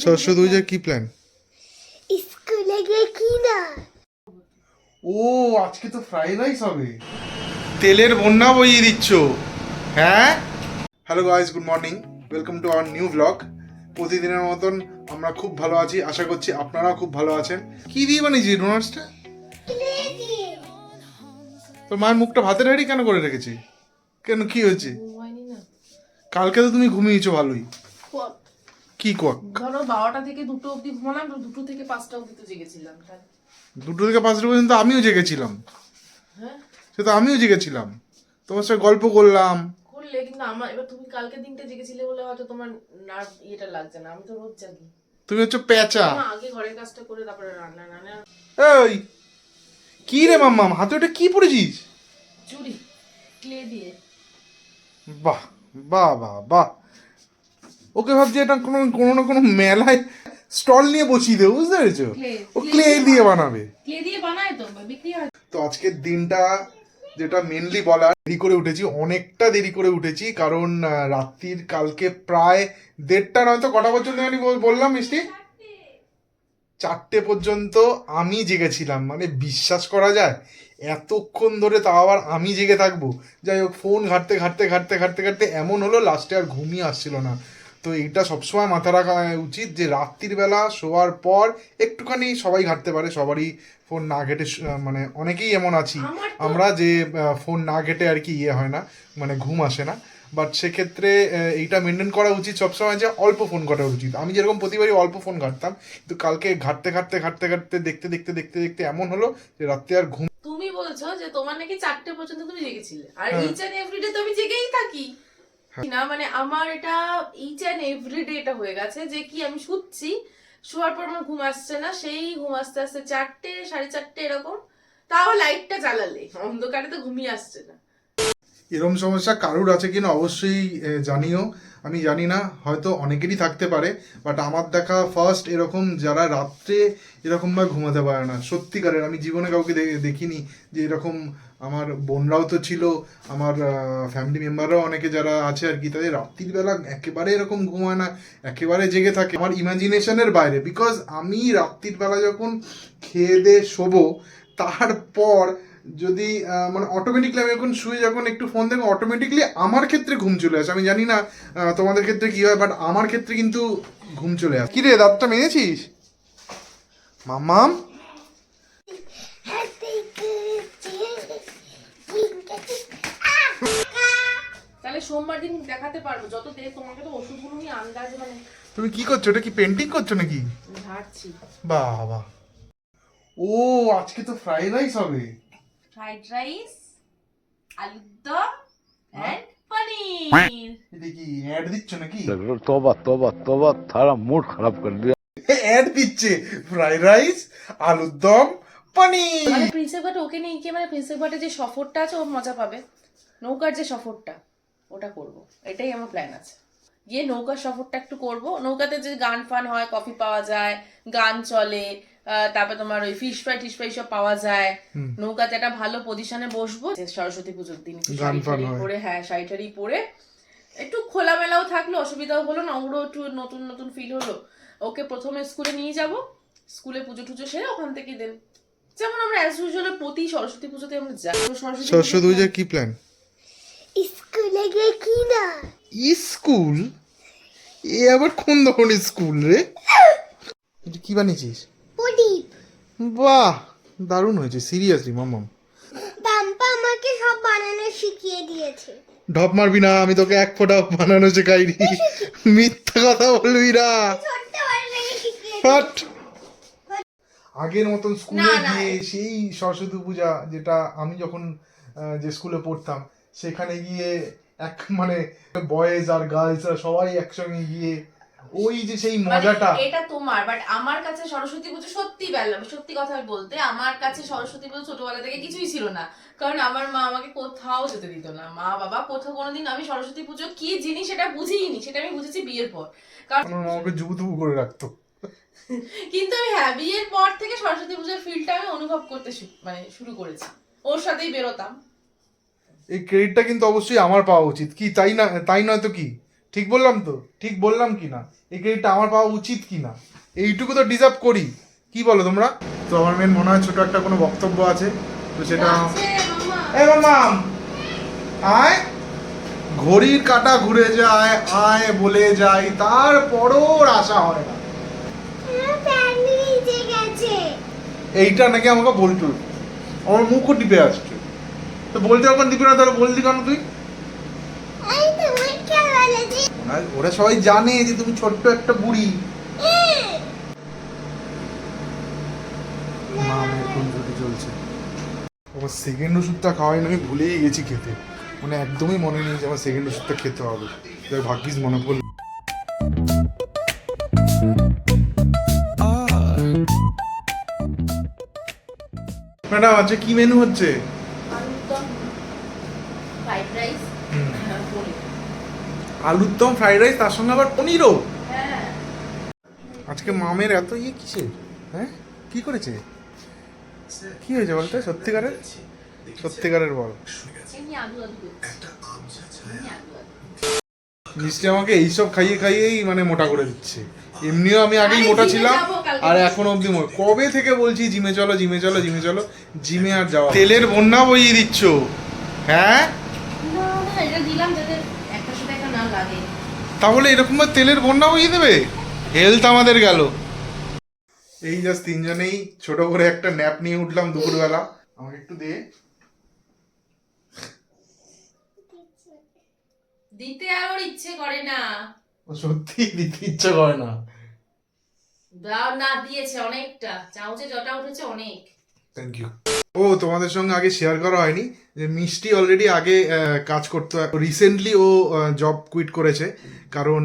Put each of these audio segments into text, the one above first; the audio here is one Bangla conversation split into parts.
সরস্বতী পূজার কি প্ল্যান? স্কুলে গিয়ে কি না ও আজকে তো ফ্রাইড রাইস হবে। তেলের বন্যা বইয়ে দিচ্ছ, হ্যাঁ? Hello guys, good morning, welcome to our new blog. প্রতিদিনের মতন আমরা খুব ভালো আছি, আশা করছি আপনারাও খুব ভালো আছেন। কি দিয়ে বানিয়েছি ডোনাটসটা? তোর মায়ের মুখটা ভাতের হাঁড়ি কেন করে রেখেছি? কেন, কি হয়েছে? কালকে তো তুমি ঘুমিয়েছো ভালোই। কি কোয়াক? ধরো 12টা থেকে 2টো অবধি ঘুমালাম, 2টো থেকে 5টা অবধি তো জেগেছিলাম। 2টো থেকে 5টা পর্যন্ত আমিও জেগেছিলাম। হ্যাঁ, সে তো আমিও জেগেছিলাম, তোমার সাথে গল্প করলাম। করলে কিন্তু আমার এবার তুমি কালকে দিনটা জেগেছিলে বলে হয়তো তোমার নার্ভ ইয়েটা লাগছে না। আমি তো রোজ জাগি। তুমি হচ্ছে পেঁচা। না, আগে ঘরের কাজটা করে তারপরে রান্না রান্না। এই কি রে মাম্মাম, হাতে ওটা কি পড়েছিস? চুড়ি, ক্লে দিয়ে। বাহ বাহ বাহ বাহ, ওকে ভাবছি এটা কোনো কোনো না কোনো মেলায় স্টল নিয়ে বসিয়ে দেবো, বুঝতে পেরেছো? ও ক্লে দিয়ে বানাবে। ক্লে দিয়ে বানায় তো বিক্রি হয়। তো আজকের দিনটা যেটা মেনলি বলার, দেরি করে উঠেছি, অনেকটা দেরি করে উঠেছি, কারণ রাত্রির কালকে প্রায় 1:30 নয়তো কটা পর্যন্ত আমি বললাম মিষ্টি, 4টে পর্যন্ত আমি জেগেছিলাম। মানে বিশ্বাস করা যায় এতক্ষণ ধরে, তাও আবার আমি জেগে থাকবো? যাই হোক, ফোন ঘাঁটতে ঘাঁটতে ঘাঁটতে ঘাঁটতে ঘাঁটতে এমন হলো লাস্টে আর ঘুমিয়ে আসছিল না। তো এইটা সবসময় মাথা রাখা উচিত যে রাত্রির বেলা শোয়ার পর একটুখানি সবাই ঘাঁটতে পারে, সবারই ফোন না ঘেটে মানে অনেকেই এমন আছি আমরা যে ফোন না ঘেটে আর কি ইয়ে হয় না, মানে ঘুম আসে না। বাট সেক্ষেত্রে এইটা মেনটেন করা উচিত সবসময় যে অল্প ফোন ঘাটা উচিত। আমি যেরকম প্রতিবারই অল্প ফোন ঘাটতাম, কিন্তু কালকে ঘাটতে ঘাটতে ঘাটতে ঘাটতে দেখতে দেখতে দেখতে দেখতে এমন হলো যে রাত্রে আর ঘুম। তুমি বলছো যে তোমার নাকি 4টে পর্যন্ত তুমি জেগেছিলে, আর ইচ এন্ড এভরিডে তো আমি জেগেই থাকি না। মানে আমার এটা ইচ এন্ড এভরিডে এটা হয়ে গেছে যে কি আমি শুচ্ছি, শোয়ার পর আমার ঘুম আসছে না, সেই ঘুম আসতে আসতে 4টে 4:30 এরকম। তাও লাইটটা জ্বালালে অন্ধকারে তো ঘুমিয়ে আসছে না। এরকম সমস্যা কারুর আছে কিনা অবশ্যই জানিও। আমি জানি না, হয়তো অনেকেরই থাকতে পারে, বাট আমার দেখা ফার্স্ট এরকম যারা রাত্রে এরকমভাবে ঘুমাতে পারে না সত্যিকারের। আমি জীবনে কাউকে দেখিনি যে এরকম। আমার বোনরাও তো ছিল, আমার ফ্যামিলি মেম্বাররাও অনেকে যারা আছে আর কি, তাদের রাত্রির বেলা একেবারে এরকম ঘুমায় না, একেবারে জেগে থাকে। আমার ইমাজিনেশনের বাইরে, বিকজ আমি রাত্রির বেলা যখন খেয়ে দিয়ে শোবো, তারপর যদি মানে অটোমেটিকলি আমি যখন শুয়ে যখন একটু ফোন দেখবো, অটোমেটিকলি আমার ক্ষেত্রে ঘুম চলে আসে। আমি জানি না তোমাদের ক্ষেত্রে কি হয়, বাট আমার ক্ষেত্রে কিন্তু ঘুম চলে আসে। কি রে, দাঁতটা মেরেছিস মাম্মাম? তাহলে সোমবার দিন দেখাতে পারবো, যত দেখ তোমাকে তো ওষুধগুলো আমি আন্দাজ মানে তুমি কি করছো? এটা কি পেন্টিং করছো নাকি? ঝাড়ছি। বাহ বাহ, ও আজকে তো ফ্রাইড রাইস হবে। ফ্রাইড রাইস, আলুর দম এন্ড পনির। এটা কি অ্যাড দিচ্ছ নাকি? तौबा तौबा तौबा थारा मूड खराब कर दिया। অ্যাড দিচ্ছে, ফ্রাইড রাইস, আলুর দম, পনির। মানে প্রিন্সেপ ঘাটে ওকে নিয়ে গিয়ে, মানে প্রিন্সেপ ঘাটে যে সফরটা আছে ও মজা পাবে, নৌকার যে সফরটা ওটা করব, এটাই আমার প্ল্যান আছে। গিয়ে নৌকার সফরটা একটু করব, নৌকাতে যে গান ফান হয়, কফি পাওয়া যায়, গান চলে, তারপর তোমার ওই ফিশ ফ্রাই টিশ ফ্রাই সব পাওয়া যায়। নৌকাতে একটা ভালো পজিশনে বসবো সরস্বতী পুজোর দিন, শাড়ি টাড়ি পরে, হ্যাঁ শাড়ি টাড়ি পরে একটু খোলামেলাও থাকলো, অসুবিধাও হলো না, ওরও একটু নতুন নতুন ফিল হলো। ওকে প্রথমে স্কুলে নিয়ে যাব, স্কুলে পুজো টুজো সেরে ওখান থেকে দেন, যেমন আমরা অ্যাজ ইউজুয়াল প্রতি সরস্বতী পুজোতে আমরা যাই। সরস্বতী পূজার কি প্ল্যান? স্কুলে গিয়ে কি না স্কুল? এ আবার কোন ধরনের স্কুল রে? এটা কি বানিয়েছিস? প্রদীপ। বাহ, দারুণ হয়েছে সিরিয়াসলি মাম্মাম। পাম্পা আমাকে সব বানানো শিখিয়ে দিয়েছে। ঢপ মারবি না, আমি তোকে এক ফোঁটা বানানো শেখাইনি। মিথ্যা কথা বলবি না। ছোট্টবেলা থেকে শিখিয়ে ফাট। আগের মতন স্কুলে গিয়ে সেই সরস্বতী পূজা, যেটা আমি যখন যে স্কুলে পড়তাম, সেখানে গিয়ে এক মানে বয়েজ আর গার্লসরা সবাই একসঙ্গে গিয়ে ওই যে সেই মজাটা। এটা তোমার, বাট আমার কাছে সরস্বতী পুজো সত্যি বেলা, সত্যি কথা বলতে আমার কাছে সরস্বতী পুজো ছোটবেলা থেকে কিছুই ছিল না। কারণ আমার মা আমাকে কোথাও যেতে দিত না, মা বাবা কোথাও কোনোদিন আমি সরস্বতী পুজো কি জিনিস সেটা বুঝিনি, সেটা আমি বুঝেছি বিয়ের পর। কারণ আমার মামাকে জুবুতুবু করে রাখতো। কিন্তু আমি, হ্যাঁ, বিয়ের পর থেকে সরস্বতী পুজোর ফিলটা আমি অনুভব করতে মানে শুরু করেছি, ওর সাথেই বেরোতাম। এই ক্রেডিটটা কিন্তু অবশ্যই আমার পাওয়া উচিত, কি তাই না? তাই নয় তো কি? ঠিক বললাম তো? ঠিক বললাম কি না? এই ক্রেডিটটা আমার পাওয়া উচিত কি না? এইটুকু তো ডিজার্ভ করি। কি বলো তোমরা? তো আমার মেন মনে হয় ছোট একটা কোনো বক্তব্য আছে, তো সেটা এই মাম আয়, ঘড়ির কাঁটা ঘুরে যায়, আয় বলে যাই, তারপরও ওর আশা হয় না। আমার প্যান্ট ভিজে গেছে। এইটা নাকি আমাকে বলতো, আমার মুখও টিপে আসছে। তো বলতে যখন দিবি না তাহলে বললি কেন তুই? এই তোমার কে বলেছে? ওরা সবাই জানে যে তুমি ছোট্ট একটা বুড়ি। মামের কোন ছুটি চলছে। আমার সেকেন্ড ওষুধটা খাওয়াই না, আমি ভুলেই গেছি খেতে, মানে একদমই মনে নেই যে আমার সেকেন্ড ওষুধটা খেতে হবে। তাই ভাগ্যিস মনে পড়ল। ম্যাডাম আজকে কি মেনু হচ্ছে? ফ্রাইড রাইস, আলুর দম, ফ্রাইড রাইস, তার সঙ্গে আবার পনিরও। হ্যাঁ আজকে মামের এত কিসের? হ্যাঁ, কি করেছে? কি হয়েছে বলতে? সত্যিকারের সত্যিকারের বল। এমনি আলু আলু করছে। এমনি আলু আলু। মিষ্টি আমাকে এইসব খাইয়ে খাইয়েই মানে মোটা করে দিচ্ছে। এমনিও আমি আগেই আরে মোটা জিমে ছিলাম, যাবো কালকে। আর এখন অবধি কবে থেকে বলছি জিমে চলো জিমে চলো জিমে চলো, জিমে আর যাওয়া। তেলের বন্যা বইয়ে দিচ্ছ, হ্যাঁ? না না, এটা দিলাম যাতে একটার সাথে একটা না লাগে। তাহলে এরকম ভাবে তেলের বন্যা বইয়ে দেবে? হেলথ আমাদের গেল। এই জাস্ট তিনজনেই ছোট করে একটা ন্যাপ নিয়ে উঠলাম দুপুরবেলা। আমাকে একটু দে। দিতে আর ওর ইচ্ছে করে না। ও সত্যি দিতে ইচ্ছা করে না। দাও না, দিয়েছে অনেকটা, চামচে জটা উঠেছে অনেক। Thank you. ও তোমাদের সঙ্গে আগে শেয়ার করা হয়নি যে মিষ্টি অলরেডি আগে কাজ করতো, রিসেন্টলি ও জব কুইট করেছে। কারণ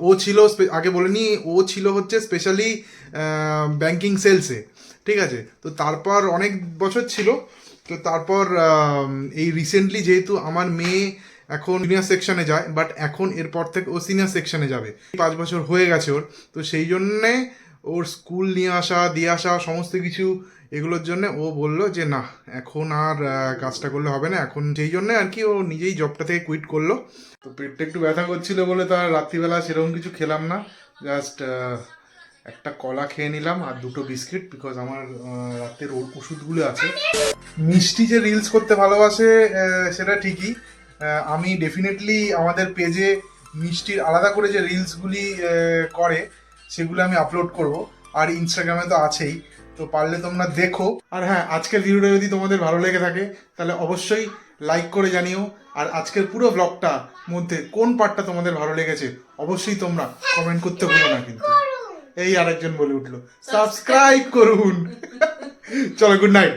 ও ছিল আগে বলিনি, ও ছিল হচ্ছে স্পেশালি ব্যাংকিং সেলসে, ঠিক আছে? তো তারপর অনেক বছর ছিল, তো তারপর এই রিসেন্টলি যেহেতু আমার মেয়ে এখন জুনিয়র সেকশনে যায়, বাট এখন এরপর থেকে ও সিনিয়র সেকশনে যাবে, 5 বছর হয়ে গেছে ওর। তো সেই জন্যে ওর স্কুল নিয়ে আসা দিয়ে আসা সমস্ত কিছু এগুলোর জন্য ও বললো যে না, এখন আর কাজটা করলে হবে না। এখন সেই জন্য আর কি ও নিজেই জবটা থেকে কুইট করলো। তো পেটটা একটু ব্যথা করছিল বলে তো আর রাত্রিবেলা সেরকম কিছু খেলাম না, জাস্ট একটা কলা খেয়ে নিলাম আর 2টো বিস্কিট, বিকজ আমার রাতের ওষুধগুলো আছে। মিষ্টি যে রিলস করতে ভালোবাসে সেটা ঠিকই। আমি ডেফিনেটলি আমাদের পেজে মিষ্টির আলাদা করে যে রিলসগুলি করে সেগুলো আমি আপলোড করব, আর ইনস্টাগ্রামে তো আছেই, তো পারলে তোমরা দেখো। আর হ্যাঁ, আজকের ভিডিওটা যদি তোমাদের ভালো লেগে থাকে তাহলে অবশ্যই লাইক করে জানিও। আর আজকের পুরো ব্লগটা মধ্যে কোন পার্টটা তোমাদের ভালো লেগেছে অবশ্যই তোমরা কমেন্ট করতে ভুলো না কিন্তু। এই আরেকজন বলে উঠলো সাবস্ক্রাইব করুন। চলো, গুড নাইট।